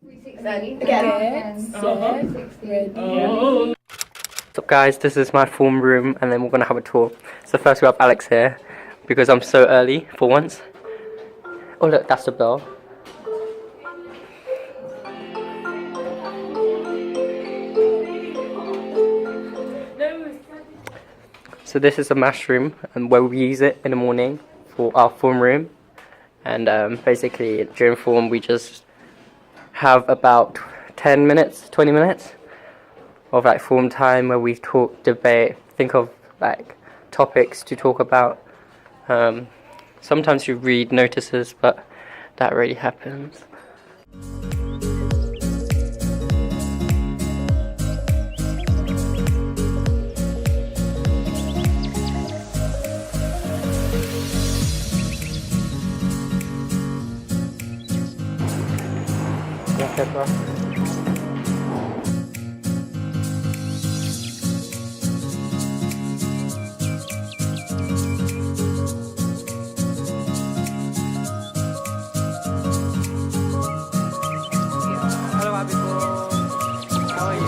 What's up guys, this is my form room and then we're gonna have a tour. So first we have Alex here because I'm so early for once. Oh look, that's the bell. So this is the maths room and where we use it in the morning for our form room. And basically during form we just have about 10 minutes, 20 minutes of like form time where we talk, debate, think of like topics to talk about. Sometimes you read notices, but that really happens. Yeah, hello, Abigail. How are you?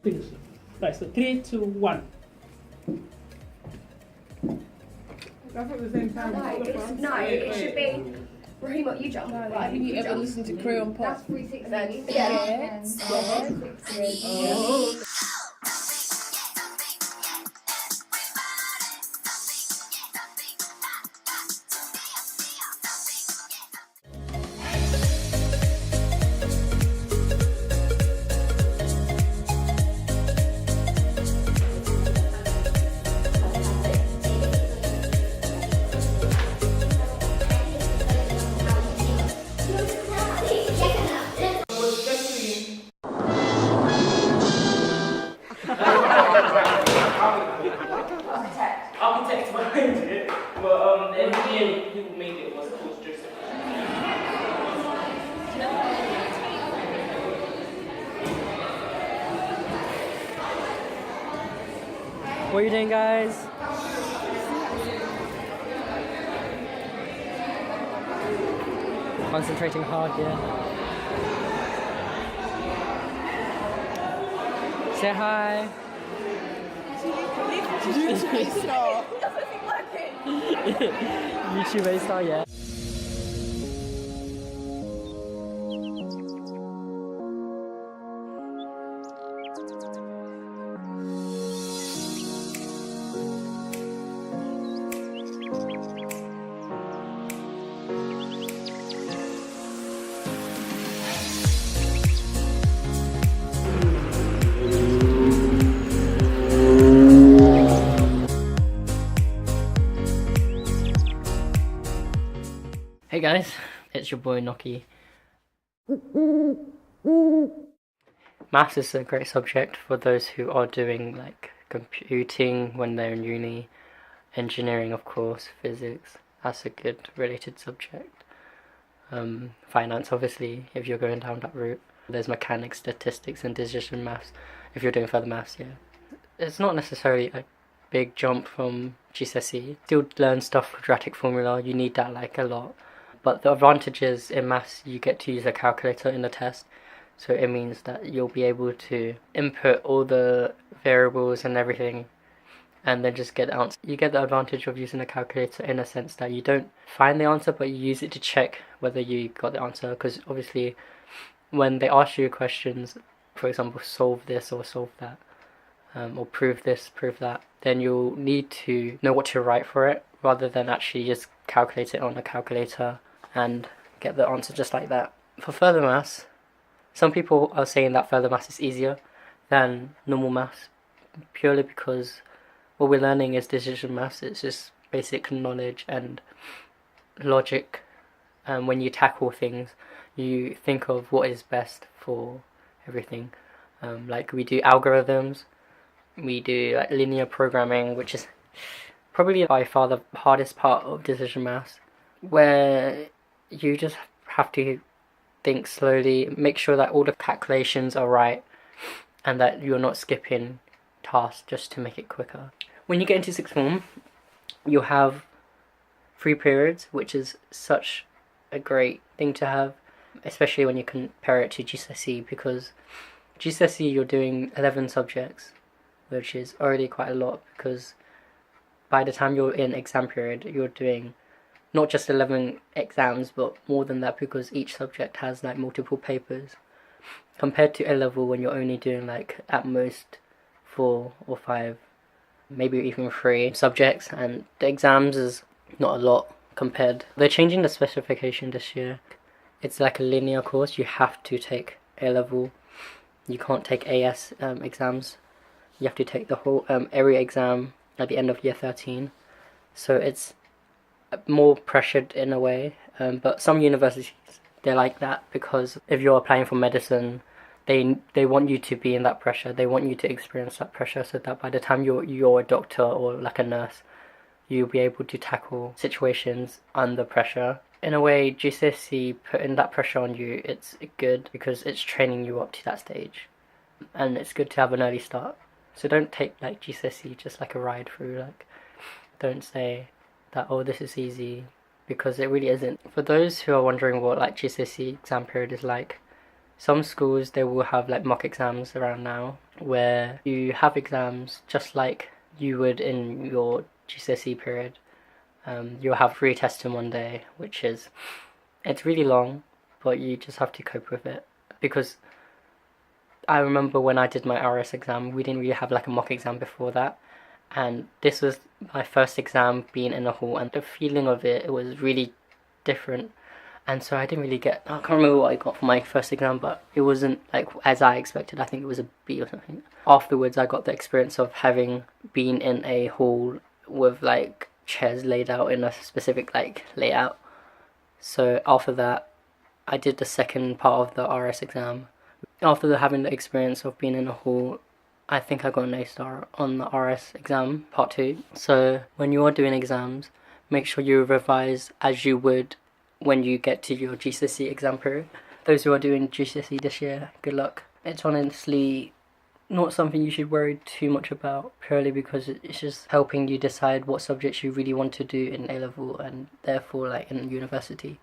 Finish. Right, so 3, 2, 1. That's at the same time. No, it should be. Raheem, what you jump? Right, Have you ever listened to Crayon Pop? That's 360. Yeah. Architects behind it, but the engineering people made it was called Joseph. What are you doing, guys? Concentrating hard, yeah. Say hi. YouTube A star, yeah. Hey guys, it's your boy Noki. Maths is a great subject for those who are doing like computing when they're in uni, engineering of course, physics, that's a good related subject. Finance obviously, if you're going down that route. There's mechanics, statistics and decision maths if you're doing further maths, yeah. It's not necessarily a big jump from GCSE. Still learn stuff, quadratic formula, you need that like a lot. But the advantage is in maths you get to use a calculator in the test, so it means that you'll be able to input all the variables and everything and then just get the answer. You get the advantage of using a calculator in a sense that you don't find the answer but you use it to check whether you got the answer, because obviously when they ask you questions, for example solve this or solve that, or prove this, prove that, then you'll need to know what to write for it rather than actually just calculate it on a calculator and get the answer just like that. For further maths, some people are saying that further maths is easier than normal maths purely because what we're learning is decision maths. It's just basic knowledge and logic, and when you tackle things you think of what is best for everything. Like we do algorithms, we do like linear programming, which is probably by far the hardest part of decision maths, where you just have to think slowly, make sure that all the calculations are right and that you're not skipping tasks just to make it quicker. When you get into sixth form, you'll have 3 periods, which is such a great thing to have, especially when you compare it to GCSE, because GCSE you're doing 11 subjects, which is already quite a lot, because by the time you're in exam period, you're doing not just 11 exams, but more than that, because each subject has like multiple papers. Compared to A-level, when you're only doing like at most 4 or 5, maybe even 3 subjects, and the exams is not a lot compared. They're changing the specification this year. It's like a linear course. You have to take A-level. You can't take AS exams. You have to take the whole every exam at the end of year 13. So it's more pressured in a way, but some universities, they're like that, because if you're applying for medicine, they want you to be in that pressure. They want you to experience that pressure, so that by the time you're a doctor or like a nurse, you'll be able to tackle situations under pressure. In a way, GCSE putting that pressure on you, it's good because it's training you up to that stage, and it's good to have an early start. So don't take like GCSE just like a ride through. Like, don't say that, oh, this is easy, because it really isn't. For those who are wondering what like GCSE exam period is like, some schools, they will have like mock exams around now, where you have exams just like you would in your GCSE period. You'll have 3 tests in one day, which is, it's really long, but you just have to cope with it. Because I remember when I did my RS exam, we didn't really have like a mock exam before that, and this was my first exam being in a hall, and the feeling of it was really different. And so I didn't really get, I can't remember what I got for my first exam, but it wasn't like as I expected. I think it was a B or something. Afterwards, I got the experience of having been in a hall with like chairs laid out in a specific like layout. So after that, I did the second part of the RS exam. After having the experience of being in a hall, I think I got an A-star on the RS exam, part 2. So when you are doing exams, make sure you revise as you would when you get to your GCSE exam period. Those who are doing GCSE this year, good luck. It's honestly not something you should worry too much about, purely because it's just helping you decide what subjects you really want to do in A-level and therefore like in university.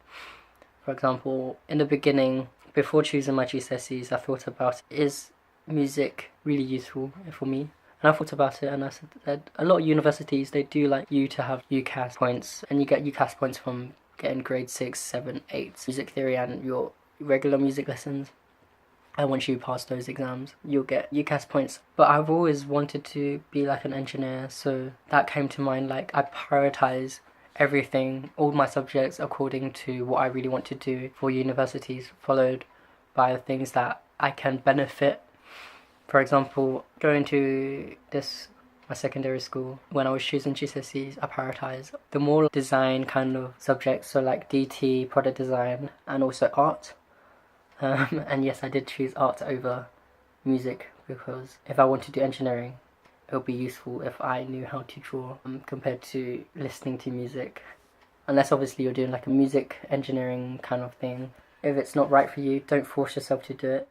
For example, in the beginning, before choosing my GCSEs, I thought about, is music really useful for me? And I thought about it, and I said that a lot of universities, they do like you to have UCAS points, and you get UCAS points from getting grade 6, 7, 8 music theory and your regular music lessons. And once you pass those exams, you'll get UCAS points. But I've always wanted to be like an engineer, so that came to mind. Like, I prioritize everything, all my subjects, according to what I really want to do for universities, followed by the things that I can benefit. For example, going to my secondary school, when I was choosing GCSEs, I prioritized the more design kind of subjects, so like DT, product design, and also art. And yes, I did choose art over music, because if I want to do engineering, it would be useful if I knew how to draw, compared to listening to music. Unless obviously you're doing like a music engineering kind of thing. If it's not right for you, don't force yourself to do it.